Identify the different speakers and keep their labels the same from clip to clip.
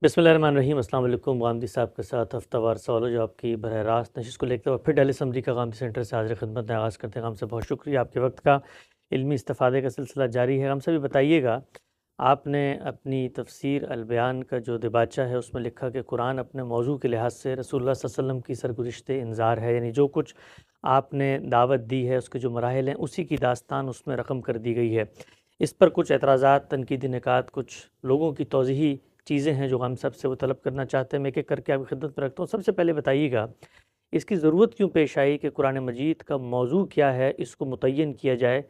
Speaker 1: بسم اللہ الرحمن الرحیم۔ السلام علیکم۔ غامدی صاحب کے ساتھ ہفتہ وار سوالو جواب کی براہ راست نشست کو لیتے ہوئے پھر ڈیلی اسمبلی کا غامدی سینٹر سے حاضر خدمت میں آغاز کرتے ہیں۔ غام سے بہت شکریہ، آپ کے وقت کا علمی استفادے کا سلسلہ جاری ہے۔ غام سے بھی بتائیے گا، آپ نے اپنی تفسیر البیان کا جو دباچہ ہے اس میں لکھا کہ قرآن اپنے موضوع کے لحاظ سے رسول اللہ صلی اللہ علیہ وسلم کی سرگزشت انذار ہے، یعنی جو کچھ آپ نے دعوت دی ہے اس کے جو مراحل ہیں اسی کی داستان اس میں رقم کر دی گئی ہے۔ اس پر کچھ اعتراضات، تنقیدی نکات، کچھ لوگوں کی توضیحی چیزیں ہیں جو ہم سب سے وہ طلب کرنا چاہتے ہیں۔ میں ایک ایک کر کے آپ کی خدمت میں رکھتا ہوں۔ سب سے پہلے بتائیے گا اس کی ضرورت کیوں پیش آئی کہ قرآن مجید کا موضوع کیا ہے اس کو متعین کیا جائے؟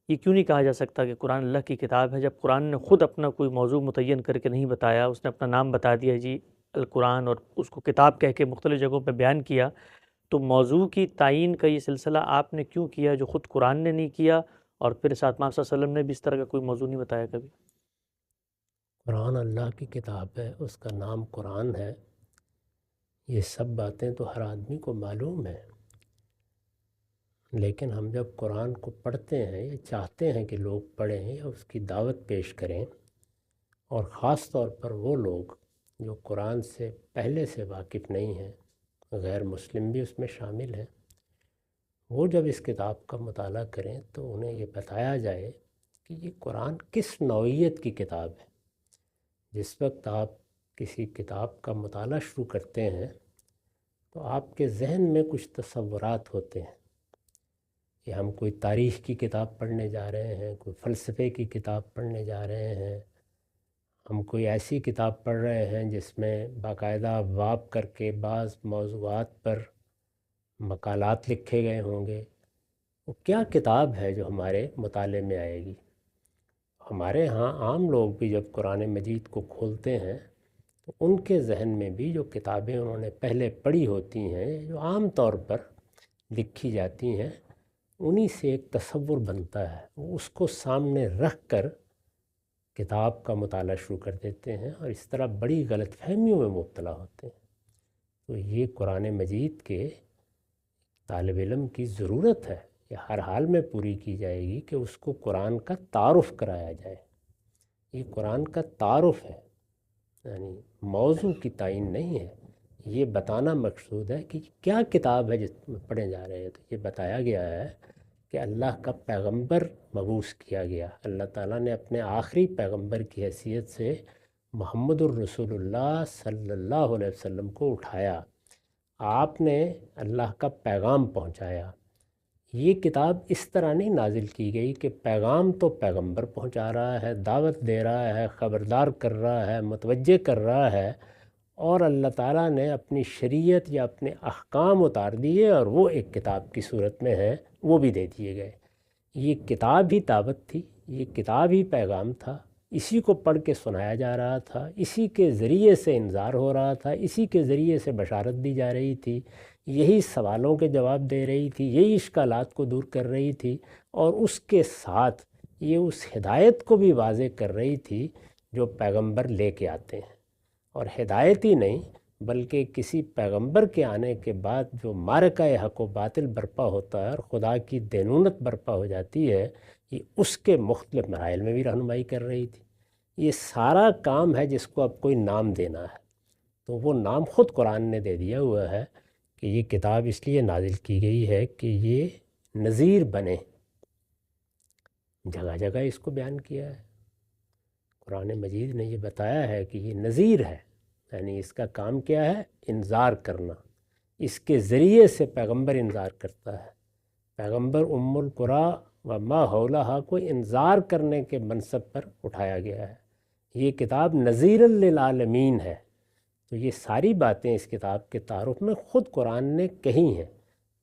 Speaker 1: یہ کیوں نہیں کہا جا سکتا کہ قرآن اللہ کی کتاب ہے جب قرآن نے خود اپنا کوئی موضوع متعین کر کے نہیں بتایا؟ اس نے اپنا نام بتا دیا جی القرآن، اور اس کو کتاب کہہ کے مختلف جگہوں پہ بیان کیا۔ تو موضوع کی تعین کا یہ سلسلہ آپ نے کیوں کیا جو خود قرآن نے نہیں کیا، اور پھر ساتھ محمد صلی اللہ علیہ وسلم نے بھی اس طرح کا کوئی موضوع نہیں بتایا کبھی؟
Speaker 2: قرآن اللہ کی کتاب ہے، اس کا نام قرآن ہے، یہ سب باتیں تو ہر آدمی کو معلوم ہے۔ لیکن ہم جب قرآن کو پڑھتے ہیں یا چاہتے ہیں کہ لوگ پڑھیں یا اس کی دعوت پیش کریں، اور خاص طور پر وہ لوگ جو قرآن سے پہلے سے واقف نہیں ہیں، غیر مسلم بھی اس میں شامل ہیں، وہ جب اس کتاب کا مطالعہ کریں تو انہیں یہ بتایا جائے کہ یہ قرآن کس نوعیت کی کتاب ہے۔ جس وقت آپ کسی کتاب کا مطالعہ شروع کرتے ہیں تو آپ کے ذہن میں کچھ تصورات ہوتے ہیں کہ ہم کوئی تاریخ کی کتاب پڑھنے جا رہے ہیں، کوئی فلسفے کی کتاب پڑھنے جا رہے ہیں، ہم کوئی ایسی کتاب پڑھ رہے ہیں جس میں باقاعدہ ابواب کر کے بعض موضوعات پر مقالات لکھے گئے ہوں گے۔ وہ کیا کتاب ہے جو ہمارے مطالعے میں آئے گی؟ ہمارے ہاں عام لوگ بھی جب قرآن مجید کو کھولتے ہیں تو ان کے ذہن میں بھی جو کتابیں انہوں نے پہلے پڑھی ہوتی ہیں، جو عام طور پر لکھی جاتی ہیں، انہی سے ایک تصور بنتا ہے۔ وہ اس کو سامنے رکھ کر کتاب کا مطالعہ شروع کر دیتے ہیں اور اس طرح بڑی غلط فہمیوں میں مبتلا ہوتے ہیں۔ تو یہ قرآن مجید کے طالب علم کی ضرورت ہے، یہ ہر حال میں پوری کی جائے گی کہ اس کو قرآن کا تعارف کرایا جائے۔ یہ قرآن کا تعارف ہے، یعنی موضوع کی تعین نہیں ہے۔ یہ بتانا مقصود ہے کہ کیا کتاب ہے جس میں پڑھے جا رہے ہیں۔ تو یہ بتایا گیا ہے کہ اللہ کا پیغمبر مبعوث کیا گیا، اللہ تعالیٰ نے اپنے آخری پیغمبر کی حیثیت سے محمد الرسول اللہ صلی اللہ علیہ وسلم کو اٹھایا، آپ نے اللہ کا پیغام پہنچایا۔ یہ کتاب اس طرح نہیں نازل کی گئی کہ پیغام تو پیغمبر پہنچا رہا ہے، دعوت دے رہا ہے، خبردار کر رہا ہے، متوجہ کر رہا ہے، اور اللہ تعالیٰ نے اپنی شریعت یا اپنے احکام اتار دیے اور وہ ایک کتاب کی صورت میں ہے، وہ بھی دے دیے گئے۔ یہ کتاب ہی دعوت تھی، یہ کتاب ہی پیغام تھا، اسی کو پڑھ کے سنایا جا رہا تھا، اسی کے ذریعے سے انذار ہو رہا تھا، اسی کے ذریعے سے بشارت دی جا رہی تھی، یہی سوالوں کے جواب دے رہی تھی، یہی اشکالات کو دور کر رہی تھی، اور اس کے ساتھ یہ اس ہدایت کو بھی واضح کر رہی تھی جو پیغمبر لے کے آتے ہیں۔ اور ہدایت ہی نہیں بلکہ کسی پیغمبر کے آنے کے بعد جو معرکہ حق و باطل برپا ہوتا ہے اور خدا کی دینونت برپا ہو جاتی ہے، یہ اس کے مختلف مراحل میں بھی رہنمائی کر رہی تھی۔ یہ سارا کام ہے جس کو اب کوئی نام دینا ہے، تو وہ نام خود قرآن نے دے دیا ہوا ہے کہ یہ کتاب اس لیے نازل کی گئی ہے کہ یہ نذیر بنے۔ جگہ جگہ اس کو بیان کیا ہے، قرآن مجید نے یہ بتایا ہے کہ یہ نذیر ہے، یعنی اس کا کام کیا ہے؟ انذار کرنا۔ اس کے ذریعے سے پیغمبر انذار کرتا ہے۔ پیغمبر ام القریٰ و ما حولہا کو انذار کرنے کے منصب پر اٹھایا گیا ہے۔ یہ کتاب نذیر للعالمین ہے۔ تو یہ ساری باتیں اس کتاب کے تعارف میں خود قرآن نے کہی ہیں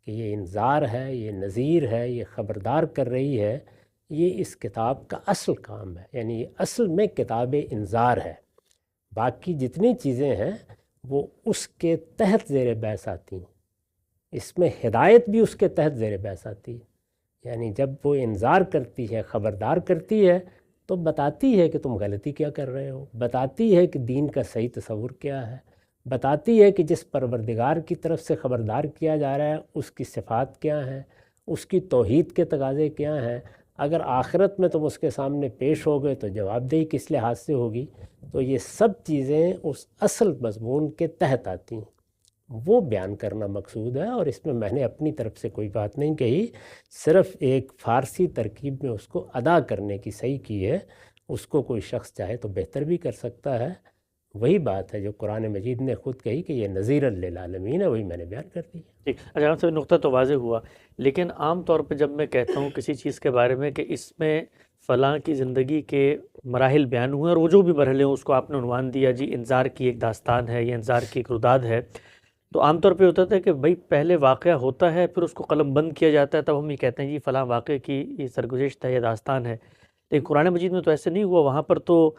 Speaker 2: کہ یہ انذار ہے، یہ نذیر ہے، یہ خبردار کر رہی ہے۔ یہ اس کتاب کا اصل کام ہے، یعنی یہ اصل میں کتاب انذار ہے۔ باقی جتنی چیزیں ہیں وہ اس کے تحت زیر بحث آتی ہیں۔ اس میں ہدایت بھی اس کے تحت زیر بحث آتی ہے، یعنی جب وہ انذار کرتی ہے، خبردار کرتی ہے، تو بتاتی ہے کہ تم غلطی کیا کر رہے ہو، بتاتی ہے کہ دین کا صحیح تصور کیا ہے، بتاتی ہے کہ جس پروردگار کی طرف سے خبردار کیا جا رہا ہے اس کی صفات کیا ہیں، اس کی توحید کے تقاضے کیا ہیں، اگر آخرت میں تم اس کے سامنے پیش ہو گئے تو جواب دہی کس لحاظ سے ہوگی؟ تو یہ سب چیزیں اس اصل مضمون کے تحت آتی ہیں، وہ بیان کرنا مقصود ہے، اور اس میں میں نے اپنی طرف سے کوئی بات نہیں کہی، صرف ایک فارسی ترکیب میں اس کو ادا کرنے کی صحیح کی ہے۔ اس کو کوئی شخص چاہے تو بہتر بھی کر سکتا ہے، وہی بات ہے جو قرآن مجید نے خود کہی کہ یہ نذیر للعالمین ہے، وہی میں نے بیان کر دی ہے۔
Speaker 1: ٹھیک، اچھا ہم سے نقطہ تو واضح ہوا، لیکن عام طور پہ جب میں کہتا ہوں کسی چیز کے بارے میں کہ اس میں فلاں کی زندگی کے مراحل بیان ہوئے، اور وہ جو بھی مرحلے ہوں اس کو آپ نے عنوان دیا جی انذار کی ایک داستان ہے یا انذار کی ایک رداد ہے، تو عام طور پہ ہوتا تھا کہ بھئی پہلے واقعہ ہوتا ہے پھر اس کو قلم بند کیا جاتا ہے، تب ہم یہ کہتے ہیں جی فلاں واقعے کی یہ سرگزشت ہے یا داستان ہے۔ لیکن قرآن مجید میں تو ایسے نہیں ہوا، وہاں پر تو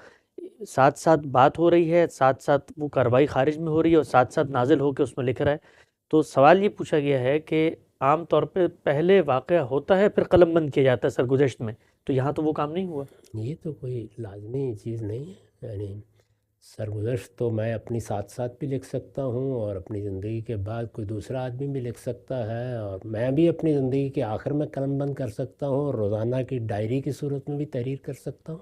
Speaker 1: ساتھ ساتھ بات ہو رہی ہے، ساتھ ساتھ وہ کارروائی خارج میں ہو رہی ہے، اور ساتھ ساتھ نازل ہو کے اس میں لکھ رہا ہے۔ تو سوال یہ پوچھا گیا ہے کہ عام طور پہ پہلے واقعہ ہوتا ہے پھر قلم بند کیا جاتا ہے سرگزشت میں، تو یہاں تو وہ کام نہیں ہوا۔
Speaker 2: یہ تو کوئی لازمی چیز نہیں ہے، یعنی سرگزشت تو میں اپنی ساتھ ساتھ بھی لکھ سکتا ہوں، اور اپنی زندگی کے بعد کوئی دوسرا آدمی بھی لکھ سکتا ہے، اور میں بھی اپنی زندگی کے آخر میں قلم بند کر سکتا ہوں، اور روزانہ کی ڈائری کی صورت میں بھی تحریر کر سکتا ہوں۔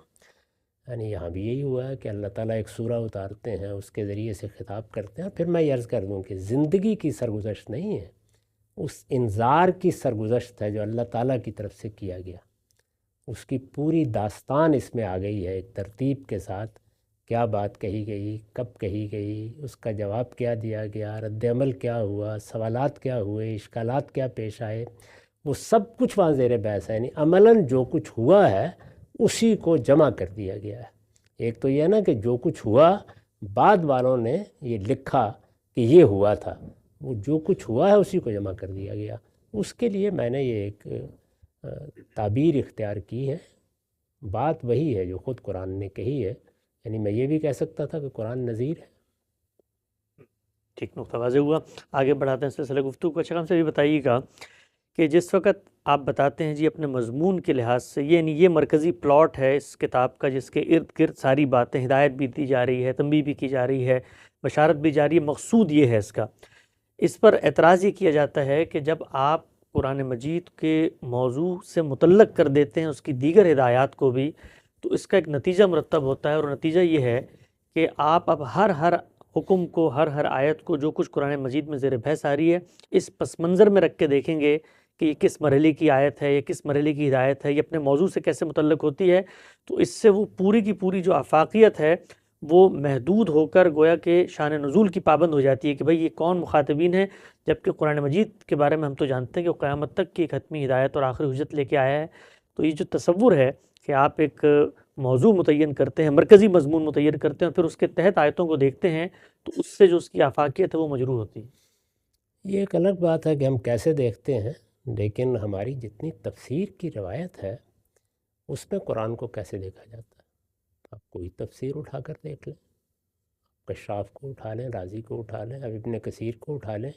Speaker 2: یعنی یہاں بھی یہی ہوا ہے کہ اللہ تعالیٰ ایک سورہ اتارتے ہیں، اس کے ذریعے سے خطاب کرتے ہیں، پھر میں یہ عرض کر دوں کہ زندگی کی سرگزشت نہیں ہے، اس انذار کی سرگزشت ہے جو اللہ تعالیٰ کی طرف سے کیا گیا، اس کی پوری داستان اس میں آ گئی ہے ایک ترتیب کے ساتھ، کیا بات کہی گئی، کب کہی گئی، اس کا جواب کیا دیا گیا، رد عمل کیا ہوا، سوالات کیا ہوئے، اشکالات کیا پیش آئے، وہ سب کچھ وہاں زیر بحث ہے۔ یعنی عملاً جو کچھ ہوا ہے اسی کو جمع کر دیا گیا ہے۔ ایک تو یہ نا کہ جو کچھ ہوا بعد والوں نے یہ لکھا کہ یہ ہوا تھا، وہ جو کچھ ہوا ہے اسی کو جمع کر دیا گیا۔ اس کے لیے میں نے یہ ایک تعبیر اختیار کی ہے، بات وہی ہے جو خود قرآن نے کہی ہے، یعنی میں یہ بھی کہہ سکتا تھا کہ قرآن نذیر ہے۔
Speaker 1: ٹھیک، نقطہ واضح ہوا، آگے بڑھاتے ہیں سلسلہ گفتگو کو۔ اچھا ہم سے بھی بتائیے گا کہ جس وقت آپ بتاتے ہیں جی اپنے مضمون کے لحاظ سے، یعنی یہ مرکزی پلاٹ ہے اس کتاب کا جس کے ارد گرد ساری باتیں، ہدایت بھی دی جا رہی ہے، تنبیہ بھی کی جا رہی ہے، بشارت بھی جاری ہے، مقصود یہ ہے اس کا، اس پر اعتراض یہ کیا جاتا ہے کہ جب آپ قرآن مجید کے موضوع سے متعلق کر دیتے ہیں اس کی دیگر ہدایات کو بھی، تو اس کا ایک نتیجہ مرتب ہوتا ہے، اور نتیجہ یہ ہے کہ آپ اب ہر حکم کو، ہر آیت کو، جو کچھ قرآن مجید میں زیر بحث آ رہی ہے، اس پس منظر میں رکھ کے دیکھیں گے کہ یہ کس مرحلے کی آیت ہے، یہ کس مرحلے کی ہدایت ہے، یہ اپنے موضوع سے کیسے متعلق ہوتی ہے، تو اس سے وہ پوری کی پوری جو آفاقیت ہے وہ محدود ہو کر گویا کہ شان نزول کی پابند ہو جاتی ہے کہ بھئی یہ کون مخاطبین ہیں، جبکہ قرآن مجید کے بارے میں ہم تو جانتے ہیں کہ وہ قیامت تک کی ایک حتمی ہدایت اور آخری حجت لے کے آیا ہے۔ تو یہ جو تصور ہے کہ آپ ایک موضوع متعین کرتے ہیں، مرکزی مضمون متعین کرتے ہیں، پھر اس کے تحت آیتوں کو دیکھتے ہیں، تو اس سے جو اس کی آفاقیت ہے وہ مجروح ہوتی ہے۔
Speaker 2: یہ ایک الگ بات ہے کہ ہم کیسے دیکھتے ہیں، لیکن ہماری جتنی تفسیر کی روایت ہے اس میں قرآن کو کیسے دیکھا جاتا ہے، آپ کوئی تفسیر اٹھا کر دیکھ لیں، کشاف کو اٹھا لیں، رازی کو اٹھا لیں، اب ابن کثیر کو اٹھا لیں،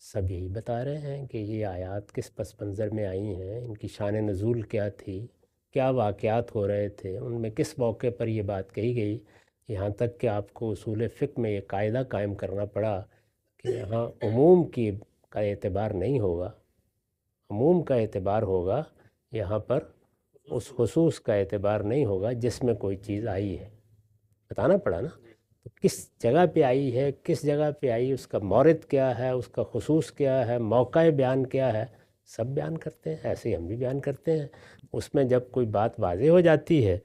Speaker 2: سب یہی بتا رہے ہیں کہ یہ آیات کس پس منظر میں آئی ہیں، ان کی شان نزول کیا تھی، کیا واقعات ہو رہے تھے، ان میں کس موقع پر یہ بات کہی گئی، یہاں تک کہ آپ کو اصول فقہ میں یہ قاعدہ قائم کرنا پڑا کہ یہاں عموم کا اعتبار نہیں ہوگا، عموم کا اعتبار ہوگا، یہاں پر اس خصوص کا اعتبار نہیں ہوگا جس میں کوئی چیز آئی ہے، بتانا پڑا نا، تو کس جگہ پہ آئی ہے، کس جگہ پہ آئی، اس کا مورد کیا ہے، اس کا خصوص کیا ہے، موقع بیان کیا ہے، سب بیان کرتے ہیں، ایسے ہی ہم بھی بیان کرتے ہیں۔ اس میں جب کوئی بات واضح ہو جاتی ہے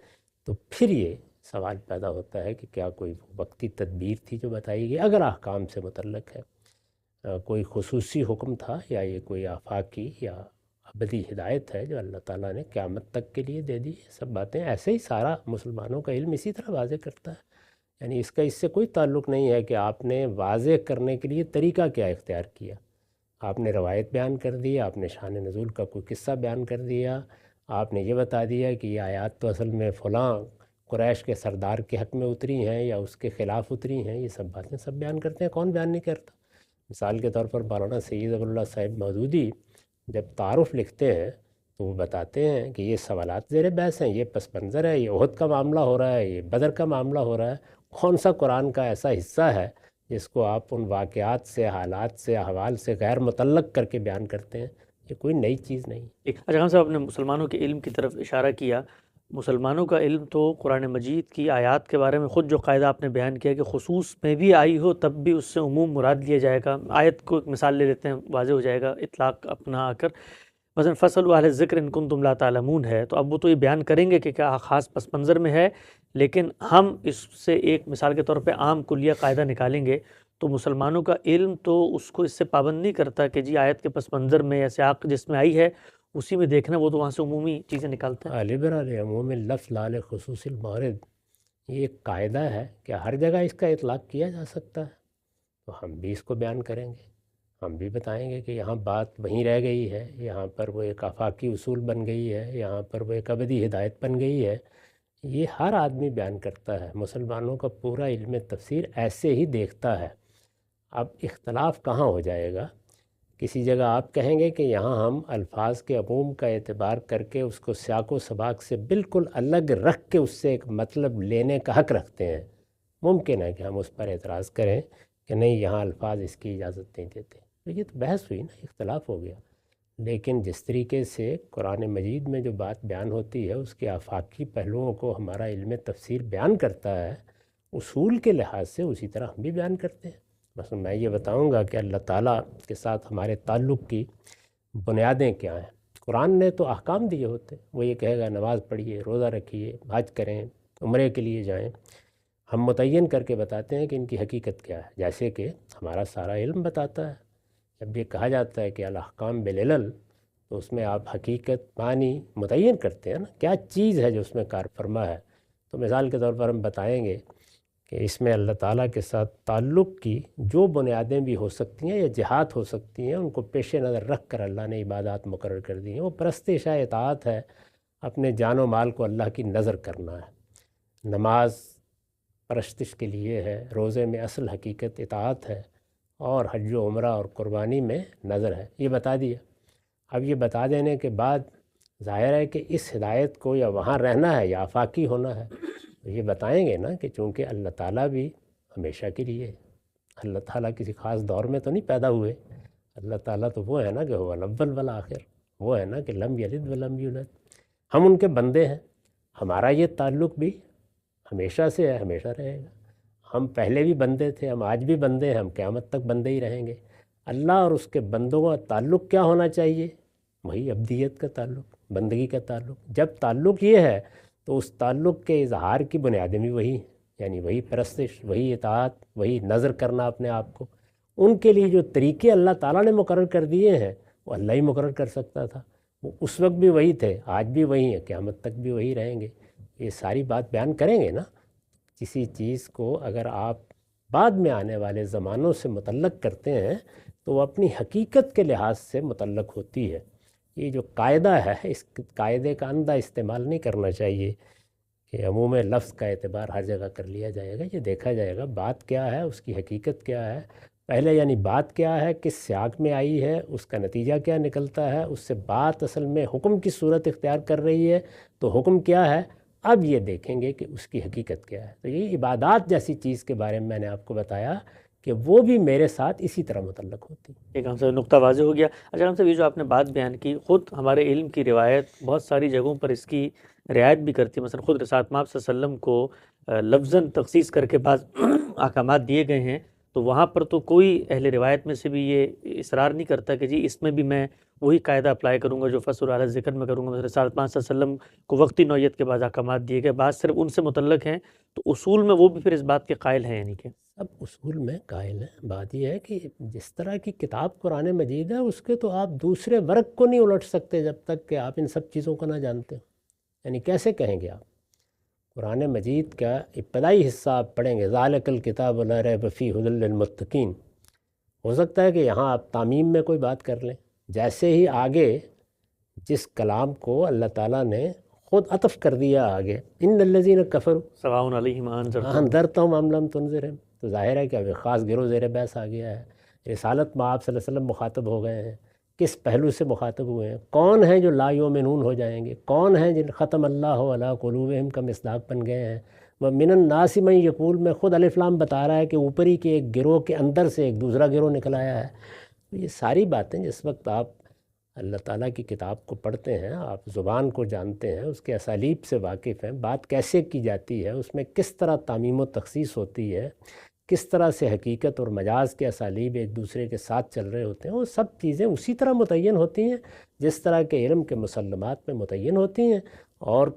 Speaker 2: تو پھر یہ سوال پیدا ہوتا ہے کہ کیا کوئی وقتی تدبیر تھی جو بتائی گئی، اگر احکام سے متعلق ہے، کوئی خصوصی حکم تھا، یا یہ کوئی آفاقی یا ابدی ہدایت ہے جو اللہ تعالیٰ نے قیامت تک کے لیے دے دی، سب باتیں ایسے ہی سارا مسلمانوں کا علم اسی طرح واضح کرتا ہے۔ یعنی اس کا اس سے کوئی تعلق نہیں ہے کہ آپ نے واضح کرنے کے لیے طریقہ کیا اختیار کیا، آپ نے روایت بیان کر دی، آپ نے شان نزول کا کوئی قصہ بیان کر دیا، آپ نے یہ بتا دیا کہ یہ آیات تو اصل میں فلاں قریش کے سردار کے حق میں اتری ہیں یا اس کے خلاف اتری ہیں، یہ سب باتیں سب بیان کرتے ہیں، کون بیان نہیں کرتا۔ مثال کے طور پر مولانا سید ابو اللہ صاحب مودودی جب تعارف لکھتے ہیں تو وہ بتاتے ہیں کہ یہ سوالات زیر بحث ہیں، یہ پس منظر ہے، یہ احد کا معاملہ ہو رہا ہے، یہ بدر کا معاملہ ہو رہا ہے، کون سا قرآن کا ایسا حصہ ہے جس کو آپ ان واقعات سے، حالات سے، احوال سے غیر متعلق کر کے بیان کرتے ہیں؟ یہ کوئی نئی چیز نہیں۔
Speaker 1: اچھا خان صاحب، آپ نے مسلمانوں کے علم کی طرف اشارہ کیا۔ مسلمانوں کا علم تو قرآن مجید کی آیات کے بارے میں خود جو قاعدہ آپ نے بیان کیا کہ خصوص میں بھی آئی ہو تب بھی اس سے عموم مراد لیا جائے گا۔ آیت کو ایک مثال لے لیتے ہیں، واضح ہو جائے گا اطلاق اپنا آ کر۔ مثلا فَاسْأَلُوا أَهْلَ الذِّكْرِ إِن كُنتُمْ لَا تَعْلَمُونَ ہے، تو اب وہ تو یہ بیان کریں گے کہ کیا خاص پس منظر میں ہے، لیکن ہم اس سے ایک مثال کے طور پہ عام کلیہ قاعدہ نکالیں گے تو مسلمانوں کا علم تو اس کو اس سے پابند نہیں کرتا کہ جی آیت کے پس منظر میں یا سیاق جس میں آئی ہے اسی میں دیکھنا، وہ تو وہاں سے عمومی چیزیں نکالتا ہے۔
Speaker 2: عالبر عموم اللفظ لال خصوص المورد، یہ ایک قاعدہ ہے کہ ہر جگہ اس کا اطلاق کیا جا سکتا ہے، تو ہم بھی اس کو بیان کریں گے، ہم بھی بتائیں گے کہ یہاں بات وہیں رہ گئی ہے، یہاں پر وہ ایک آفاقی اصول بن گئی ہے، یہاں پر وہ ایک ابدی ہدایت بن گئی ہے۔ یہ ہر آدمی بیان کرتا ہے، مسلمانوں کا پورا علم تفسیر ایسے ہی دیکھتا ہے۔ اب اختلاف کہاں ہو جائے گا؟ کسی جگہ آپ کہیں گے کہ یہاں ہم الفاظ کے عموم کا اعتبار کر کے اس کو سیاق و سباق سے بالکل الگ رکھ کے اس سے ایک مطلب لینے کا حق رکھتے ہیں۔ ممکن ہے کہ ہم اس پر اعتراض کریں کہ نہیں، یہاں الفاظ اس کی اجازت نہیں دیتے، تو یہ تو بحث ہوئی نا، اختلاف ہو گیا۔ لیکن جس طریقے سے قرآن مجید میں جو بات بیان ہوتی ہے اس کے آفاقی پہلوؤں کو ہمارا علم تفسیر بیان کرتا ہے، اصول کے لحاظ سے اسی طرح ہم بھی بیان کرتے ہیں۔ مثلا میں یہ بتاؤں گا کہ اللہ تعالیٰ کے ساتھ ہمارے تعلق کی بنیادیں کیا ہیں۔ قرآن نے تو احکام دیے ہوتے ہیں، وہ یہ کہے گا نماز پڑھیے، روزہ رکھیے، حج کریں، عمرے کے لیے جائیں۔ ہم متعین کر کے بتاتے ہیں کہ ان کی حقیقت کیا ہے، جیسے کہ ہمارا سارا علم بتاتا ہے۔ جب یہ کہا جاتا ہے کہ الاحکام بالعلل، تو اس میں آپ حقیقت معنی متعین کرتے ہیں نا، کیا چیز ہے جو اس میں کار فرما ہے۔ تو مثال کے طور پر ہم بتائیں گے کہ اس میں اللہ تعالیٰ کے ساتھ تعلق کی جو بنیادیں بھی ہو سکتی ہیں یا جہات ہو سکتی ہیں، ان کو پیش نظر رکھ کر اللہ نے عبادات مقرر کر دی ہیں۔ وہ پرستش ہے، اطاعت ہے، اپنے جان و مال کو اللہ کی نظر کرنا ہے۔ نماز پرستش کے لیے ہے، روزے میں اصل حقیقت اطاعت ہے، اور حج و عمرہ اور قربانی میں نظر ہے۔ یہ بتا دیا۔ اب یہ بتا دینے کے بعد ظاہر ہے کہ اس ہدایت کو یا وہاں رہنا ہے یا آفاقی ہونا ہے، تو یہ بتائیں گے نا کہ چونکہ اللہ تعالیٰ بھی ہمیشہ کے لیے ہے، اللہ تعالیٰ کسی خاص دور میں تو نہیں پیدا ہوئے، اللہ تعالیٰ تو وہ ہے نا کہ هو الاول والآخر، وہ ہے نا کہ لم یلد ولم یولد۔ ہم ان کے بندے ہیں، ہمارا یہ تعلق بھی ہمیشہ سے ہے، ہمیشہ رہے گا۔ ہم پہلے بھی بندے تھے، ہم آج بھی بندے ہیں، ہم قیامت تک بندے ہی رہیں گے۔ اللہ اور اس کے بندوں کا تعلق کیا ہونا چاہیے؟ وہی ابدیت کا تعلق، بندگی کا تعلق۔ جب تعلق یہ ہے تو اس تعلق کے اظہار کی بنیادیں بھی وہی ہیں، یعنی وہی پرستش، وہی اطاعت، وہی نظر کرنا اپنے آپ کو۔ ان کے لیے جو طریقے اللہ تعالیٰ نے مقرر کر دیے ہیں وہ اللہ ہی مقرر کر سکتا تھا، وہ اس وقت بھی وہی تھے، آج بھی وہی ہیں، قیامت تک بھی وہی رہیں گے۔ یہ ساری بات بیان کریں گے نا۔ کسی چیز کو اگر آپ بعد میں آنے والے زمانوں سے متعلق کرتے ہیں تو وہ اپنی حقیقت کے لحاظ سے متعلق ہوتی ہے۔ یہ جو قاعدہ ہے، اس قاعدے کا اندھا استعمال نہیں کرنا چاہیے کہ عموم لفظ کا اعتبار ہر جگہ کر لیا جائے گا۔ یہ دیکھا جائے گا بات کیا ہے، اس کی حقیقت کیا ہے، پہلے یعنی بات کیا ہے، کس سیاق میں آئی ہے، اس کا نتیجہ کیا نکلتا ہے، اس سے بات اصل میں حکم کی صورت اختیار کر رہی ہے تو حکم کیا ہے، اب یہ دیکھیں گے کہ اس کی حقیقت کیا ہے۔ تو یہ عبادات جیسی چیز کے بارے میں نے آپ کو بتایا کہ وہ بھی میرے ساتھ اسی طرح متعلق ہوتی ہے۔
Speaker 1: ایک ہم سے نقطہ واضح ہو گیا۔ اچھا ہم سے یہ جو آپ نے بات بیان کی، خود ہمارے علم کی روایت بہت ساری جگہوں پر اس کی رعایت بھی کرتی ہے۔ مثلا خود رسالت مآب صلی اللہ علیہ وسلم کو لفظاً تخصیص کر کے بعض احکامات دیے گئے ہیں، تو وہاں پر تو کوئی اہل روایت میں سے بھی یہ اصرار نہیں کرتا کہ جی اس میں بھی میں وہی قاعدہ اپلائی کروں گا جو فَاسْأَلُوا أَهْلَ الذِّكْرِ میں کروں گا۔ مثلا رسالت مآب صلی اللہ علیہ وسلم کو وقتی نوعیت کے بعض احکامات دیے گئے، بعض صرف ان سے متعلق ہیں، تو اصول میں وہ بھی پھر اس بات کے قائل ہیں، یعنی کہ
Speaker 2: اب اصول میں قائل ہیں۔ بات یہ ہے کہ جس طرح کی کتاب قرآن مجید ہے اس کے تو آپ دوسرے ورق کو نہیں الٹ سکتے جب تک کہ آپ ان سب چیزوں کو نہ جانتے ہو۔ یعنی کیسے کہیں گے آپ؟ قرآن مجید کا ابتدائی حصہ آپ پڑھیں گے، ذالک الکتاب لا ریب فیہ ھدی للمتقین، ہو سکتا ہے کہ یہاں آپ تعمیم میں کوئی بات کر لیں، جیسے ہی آگے جس کلام کو اللہ تعالیٰ نے خود عطف کر دیا آگے، ان الذین کفروا
Speaker 1: سواء علیہم انذرتہم
Speaker 2: انذرتہم ام لم تنذرہم، تو ظاہر ہے کہ اب ایک خاص گروہ زیر بحث آ گیا ہے۔ رسالت مآب صلی اللہ علیہ وسلم مخاطب ہو گئے ہیں، کس پہلو سے مخاطب ہوئے ہیں، کون ہیں جو لا یؤمنون ہو جائیں گے، کون ہیں جن ختم اللہ علی قلوبہم کا مصداق بن گئے ہیں۔ ومن الناس من یقول میں خود الف لام بتا رہا ہے کہ اوپری کے ایک گروہ کے اندر سے ایک دوسرا گروہ نکل آیا ہے۔ یہ ساری باتیں جس وقت آپ اللہ تعالیٰ کی کتاب کو پڑھتے ہیں، آپ زبان کو جانتے ہیں، اس کے اسالیب سے واقف ہیں، بات کیسے کی جاتی ہے، اس میں کس طرح تعمیم و تخصیص ہوتی ہے، کس طرح سے حقیقت اور مجاز کے اسالیب ایک دوسرے کے ساتھ چل رہے ہوتے ہیں، وہ سب چیزیں اسی طرح متعین ہوتی ہیں جس طرح کے علم کے مسلمات میں متعین ہوتی ہیں۔ اور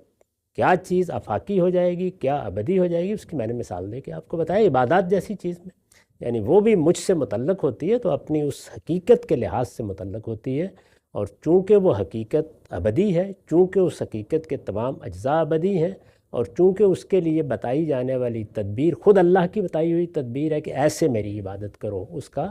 Speaker 2: کیا چیز آفاقی ہو جائے گی، کیا ابدی ہو جائے گی، اس کی میں نے مثال دے کے آپ کو بتایا۔ عبادات جیسی چیز میں یعنی وہ بھی مجھ سے متعلق ہوتی ہے تو اپنی اس حقیقت کے لحاظ سے متعلق ہوتی ہے، اور چونکہ وہ حقیقت ابدی ہے، چونکہ اس حقیقت کے تمام اجزاء ابدی ہیں، اور چونکہ اس کے لیے بتائی جانے والی تدبیر خود اللہ کی بتائی ہوئی تدبیر ہے کہ ایسے میری عبادت کرو، اس کا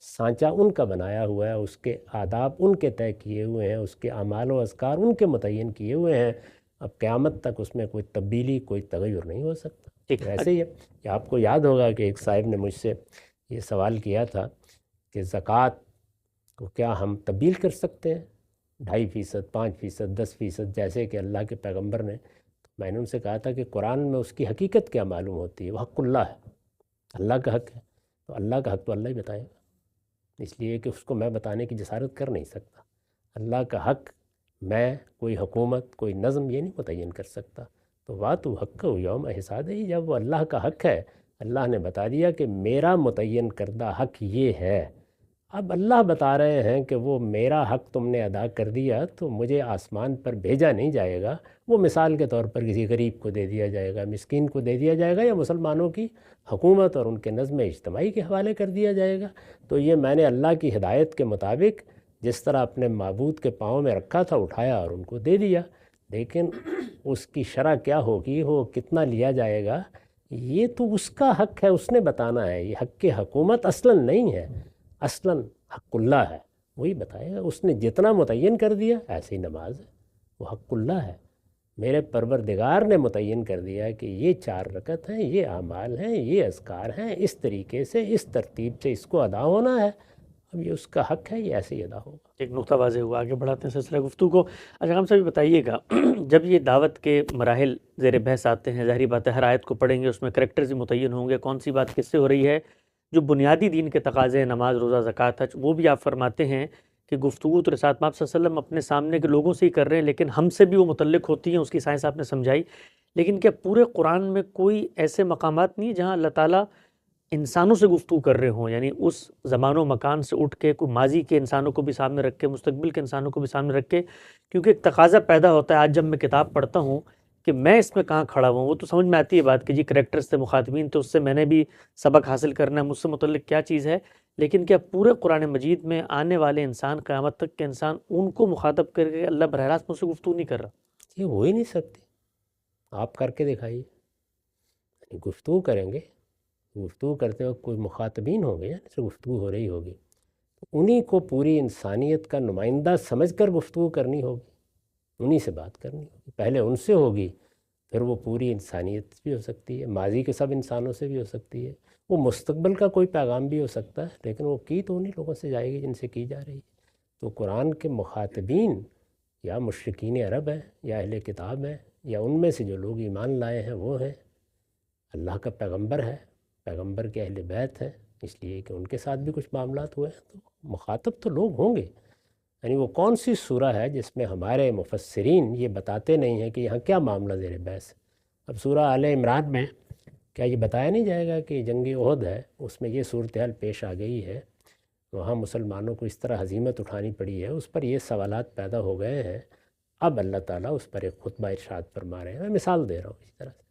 Speaker 2: سانچہ ان کا بنایا ہوا ہے، اس کے آداب ان کے طے کیے ہوئے ہیں، اس کے اعمال و اذکار ان کے متعین کیے ہوئے ہیں، اب قیامت تک اس میں کوئی تبدیلی، کوئی تغیر نہیں ہو سکتا۔
Speaker 1: ٹھیک ہے،
Speaker 2: ویسے ہی کہ آپ کو یاد ہوگا کہ ایک صاحب نے مجھ سے یہ سوال کیا تھا کہ زکوٰۃ کو کیا ہم تبدیل کر سکتے ہیں 2.5%، 5%، 10%، جیسے کہ اللہ کے پیغمبر نے؟ میں نے ان سے کہا تھا کہ قرآن میں اس کی حقیقت کیا معلوم ہوتی ہے، وہ حق اللہ ہے، اللہ کا حق ہے، تو اللہ کا حق تو اللہ ہی بتائے گا، اس لیے کہ اس کو میں بتانے کی جسارت کر نہیں سکتا۔ اللہ کا حق میں کوئی حکومت، کوئی نظم یہ نہیں متعین کر سکتا۔ تو وَاتُوا حَقَّهُ یوم حصادہ، جب وہ اللہ کا حق ہے، اللہ نے بتا دیا کہ میرا متعین کردہ حق یہ ہے، اب اللہ بتا رہے ہیں کہ وہ میرا حق تم نے ادا کر دیا تو مجھے آسمان پر بھیجا نہیں جائے گا، وہ مثال کے طور پر کسی غریب کو دے دیا جائے گا، مسکین کو دے دیا جائے گا، یا مسلمانوں کی حکومت اور ان کے نظم اجتماعی کے حوالے کر دیا جائے گا۔ تو یہ میں نے اللہ کی ہدایت کے مطابق جس طرح اپنے معبود کے پاؤں میں رکھا تھا اٹھایا اور ان کو دے دیا، لیکن اس کی شرح کیا ہوگی، وہ کتنا لیا جائے گا، یہ تو اس کا حق ہے، اس نے بتانا ہے۔ یہ حق حکومت اصلاً نہیں ہے، اصلاً حق اللہ ہے، وہی بتائے گا۔ اس نے جتنا متعین کر دیا، ایسے ہی نماز ہے، وہ حق اللہ ہے، میرے پروردگار نے متعین کر دیا ہے کہ یہ 4 رکعت ہیں، یہ اعمال ہیں، یہ اذکار ہیں، اس طریقے سے، اس ترتیب سے اس کو ادا ہونا ہے، اب یہ اس کا حق ہے، یہ ایسے ہی ادا ہوگا۔
Speaker 1: ایک نقطہ واضح ہوا، آگے بڑھاتے ہیں سلسلہ گفتگو کو۔ اچھا ہم سبھی بتائیے گا، جب یہ دعوت کے مراحل زیر بحث آتے ہیں، ظاہری بات ہے ہر آیت کو پڑھیں گے، اس میں کریکٹرز بھی متعین ہوں گے، کون سی بات کس سے ہو رہی ہے، جو بنیادی دین کے تقاضے ہیں، نماز، روزہ، زکوٰۃ، حج، وہ بھی آپ فرماتے ہیں کہ گفتگو تو رسالت آپ صلی اللہ علیہ وسلم اپنے سامنے کے لوگوں سے ہی کر رہے ہیں، لیکن ہم سے بھی وہ متعلق ہوتی ہیں، اس کی سائنس آپ نے سمجھائی۔ لیکن کیا پورے قرآن میں کوئی ایسے مقامات نہیں جہاں اللہ تعالیٰ انسانوں سے گفتگو کر رہے ہوں، یعنی اس زمان و مکان سے اٹھ کے کوئی ماضی کے انسانوں کو بھی سامنے رکھ کے، مستقبل کے انسانوں کو بھی سامنے رکھ کے؟ کیونکہ ایک تقاضا پیدا ہوتا ہے، آج جب میں کتاب پڑھتا ہوں کہ میں اس میں کہاں کھڑا ہوں، وہ تو سمجھ میں آتی ہے بات کہ جی کریکٹرز سے مخاطبین، تو اس سے میں نے بھی سبق حاصل کرنا ہے، مجھ سے متعلق کیا چیز ہے، لیکن کیا پورے قرآن مجید میں آنے والے انسان، قیامت تک کے انسان، ان کو مخاطب کر کے اللہ براہ راست مجھ سے گفتگو نہیں کر رہا؟
Speaker 2: یہ ہو ہی نہیں سکتے، آپ کر کے دکھائیے، گفتگو کریں گے، گفتگو کرتے وقت کوئی مخاطبین ہوں گے، یعنی سے گفتگو ہو رہی ہوگی، انہی کو پوری انسانیت کا نمائندہ سمجھ کر گفتگو کرنی ہوگی، انہی سے بات کرنی ہوگی، پہلے ان سے ہوگی، پھر وہ پوری انسانیت بھی ہو سکتی ہے، ماضی کے سب انسانوں سے بھی ہو سکتی ہے، وہ مستقبل کا کوئی پیغام بھی ہو سکتا ہے، لیکن وہ کی تو انہی لوگوں سے جائے گی جن سے کی جا رہی ہے۔ تو قرآن کے مخاطبین یا مشرکین عرب ہیں، یا اہل کتاب ہیں، یا ان میں سے جو لوگ ایمان لائے ہیں وہ ہیں، اللہ کا پیغمبر ہے، پیغمبر کے اہل بیت ہیں، اس لیے کہ ان کے ساتھ بھی کچھ معاملات ہوئے ہیں، تو مخاطب تو لوگ ہوں گے۔ یعنی وہ کون سی سورہ ہے جس میں ہمارے مفسرین یہ بتاتے نہیں ہیں کہ یہاں کیا معاملہ زیر بحث ہے؟ اب سورہ آل عمران میں کیا یہ بتایا نہیں جائے گا کہ جنگ احد ہے، اس میں یہ صورتحال پیش آ گئی ہے، وہاں مسلمانوں کو اس طرح ہزیمت اٹھانی پڑی ہے، اس پر یہ سوالات پیدا ہو گئے ہیں، اب اللہ تعالیٰ اس پر ایک خطبہ ارشاد فرما رہے ہیں۔ میں مثال دے رہا ہوں اس طرح سے۔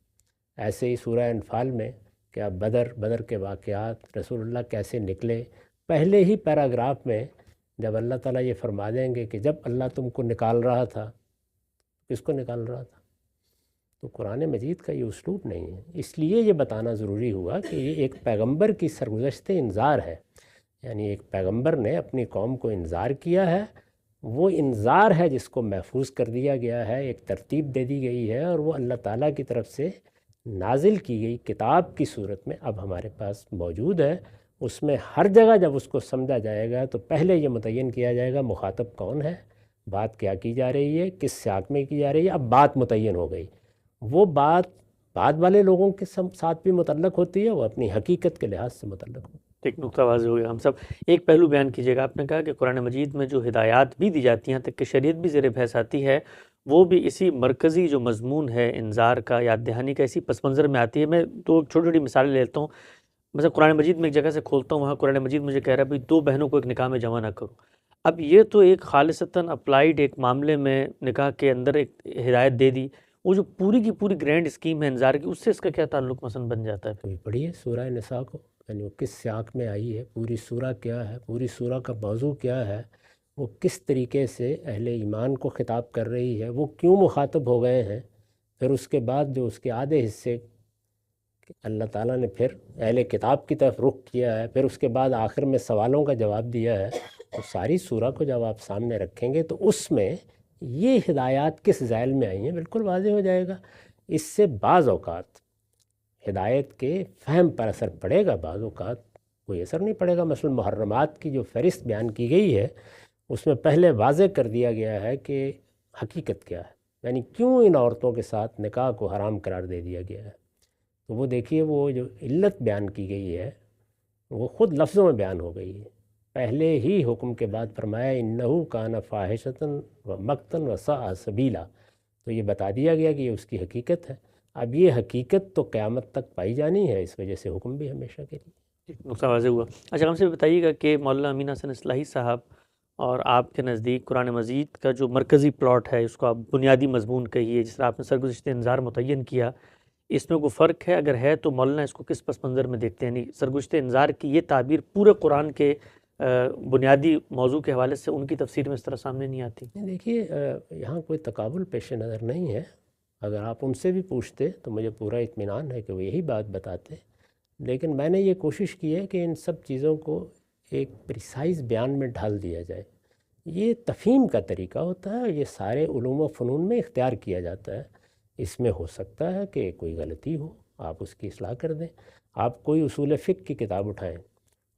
Speaker 2: ایسے ہی سورہ انفال میں کیا بدر کے واقعات، رسول اللہ کیسے نکلے، پہلے ہی پیراگراف میں جب اللہ تعالیٰ یہ فرما دیں گے کہ جب اللہ تم کو نکال رہا تھا، کس کو نکال رہا تھا؟ تو قرآن مجید کا یہ اسلوب نہیں ہے، اس لیے یہ بتانا ضروری ہوا کہ یہ ایک پیغمبر کی سرگزشت انذار ہے، یعنی ایک پیغمبر نے اپنی قوم کو انذار کیا ہے، وہ انذار ہے جس کو محفوظ کر دیا گیا ہے، ایک ترتیب دے دی گئی ہے، اور وہ اللہ تعالیٰ کی طرف سے نازل کی گئی کتاب کی صورت میں اب ہمارے پاس موجود ہے۔ اس میں ہر جگہ جب اس کو سمجھا جائے گا تو پہلے یہ متعین کیا جائے گا مخاطب کون ہے، بات کیا کی جا رہی ہے، کس سیاق میں کی جا رہی ہے۔ اب بات متعین ہو گئی، وہ بات بعد والے لوگوں کے ساتھ بھی متعلق ہوتی ہے، وہ اپنی حقیقت کے لحاظ سے متعلق ہوتی ہے۔
Speaker 1: ایک نقطہ واضح ہو گیا ہم سب. ایک پہلو بیان کیجیے گا، آپ نے کہا کہ قرآن مجید میں جو ہدایات بھی دی جاتی ہیں تک کہ شریعت بھی زیر بحث آتی ہے، وہ بھی اسی مرکزی جو مضمون ہے انذار کا، یاد دہانی کا، اسی پس منظر میں آتی ہے. میں دو چھوٹی چھوٹی مثالیں لیتا ہوں. مثلا قرآن مجید میں ایک جگہ سے کھولتا ہوں، وہاں قرآن مجید مجھے کہہ رہا ہے بھئی 2 بہنوں کو ایک نکاح میں جمع نہ کرو. اب یہ تو ایک خالصتاً اپلائیڈ ایک معاملے میں نکاح کے اندر ایک ہدایت دے دی. وہ جو پوری کی پوری گرینڈ اسکیم ہے انذار کی، اس سے اس کا کیا تعلق مثلا بن جاتا ہے؟
Speaker 2: کوئی پڑھیے سورہ نساء کو، یعنی وہ کس سیاق میں آئی ہے، پوری سورہ کیا ہے، پوری سورہ کا موضوع کیا ہے، وہ کس طریقے سے اہل ایمان کو خطاب کر رہی ہے، وہ کیوں مخاطب ہو گئے ہیں. پھر اس کے بعد جو اس کے آدھے حصے اللہ تعالیٰ نے پھر اہل کتاب کی طرف رخ کیا ہے، پھر اس کے بعد آخر میں سوالوں کا جواب دیا ہے. تو ساری سورہ کو جب آپ سامنے رکھیں گے تو اس میں یہ ہدایات کس ذیل میں آئی ہیں بالکل واضح ہو جائے گا. اس سے بعض اوقات ہدایت کے فہم پر اثر پڑے گا، بعض اوقات کوئی اثر نہیں پڑے گا. مثلا محرمات کی جو فہرست بیان کی گئی ہے اس میں پہلے واضح کر دیا گیا ہے کہ حقیقت کیا ہے، یعنی کیوں ان عورتوں کے ساتھ نکاح کو حرام قرار دے دیا گیا ہے. تو وہ دیکھیے، وہ جو علت بیان کی گئی ہے وہ خود لفظوں میں بیان ہو گئی ہے. پہلے ہی حکم کے بعد فرمایا انہو کان فاحشۃ و مقتا و ساء سبیلا. تو یہ بتا دیا گیا کہ یہ اس کی حقیقت ہے. اب یہ حقیقت تو قیامت تک پائی جانی ہے، اس وجہ سے حکم بھی ہمیشہ کے لیے.
Speaker 1: نقطہ واضح ہوا. اچھا، ہم سے بتائیے گا کہ مولانا امین حسن اصلاحی صاحب اور آپ کے نزدیک قرآن مجید کا جو مرکزی پلاٹ ہے، اس کو آپ بنیادی مضمون کہیے، جس طرح آپ نے سرگزشتہ انذار متعین کیا، اس میں کوئی فرق ہے؟ اگر ہے تو مولانا اس کو کس پس منظر میں دیکھتے ہیں؟ یعنی سرگزشتہ انذار کی یہ تعبیر پورے قرآن کے بنیادی موضوع کے حوالے سے ان کی تفسیر میں اس طرح سامنے نہیں آتی.
Speaker 2: دیکھیے، یہاں کوئی تقابل پیش نظر نہیں ہے. اگر آپ ان سے بھی پوچھتے تو مجھے پورا اطمینان ہے کہ وہ یہی بات بتاتے. لیکن میں نے یہ کوشش کی ہے کہ ان سب چیزوں کو ایک پریسائز بیان میں ڈھال دیا جائے. یہ تفہیم کا طریقہ ہوتا ہے، یہ سارے علوم و فنون میں اختیار کیا جاتا ہے. اس میں ہو سکتا ہے کہ کوئی غلطی ہو، آپ اس کی اصلاح کر دیں. آپ کوئی اصول فقہ کی کتاب اٹھائیں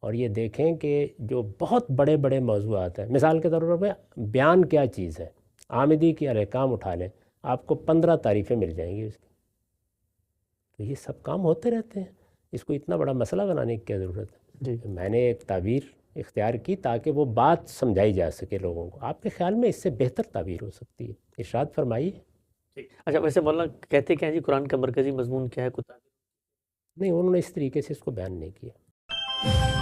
Speaker 2: اور یہ دیکھیں کہ جو بہت بڑے بڑے موضوعات ہیں، مثال کے طور پر بیان کیا چیز ہے، آمدی کی الاحکام اٹھا لیں، آپ کو 15 تعریفیں مل جائیں گی اس کی. تو یہ سب کام ہوتے رہتے ہیں، اس کو اتنا بڑا مسئلہ بنانے کی کیا ضرورت ہے.
Speaker 1: جی،
Speaker 2: میں نے ایک تعبیر اختیار کی تاکہ وہ بات سمجھائی جا سکے لوگوں کو. آپ کے خیال میں اس سے بہتر تعبیر ہو سکتی ہے، ارشاد فرمائیے.
Speaker 1: اچھا، ویسے مولانا کہتے کیا ہیں جی قرآن کا مرکزی مضمون کیا ہے؟
Speaker 2: نہیں، انہوں نے اس طریقے سے اس کو بیان نہیں کیا.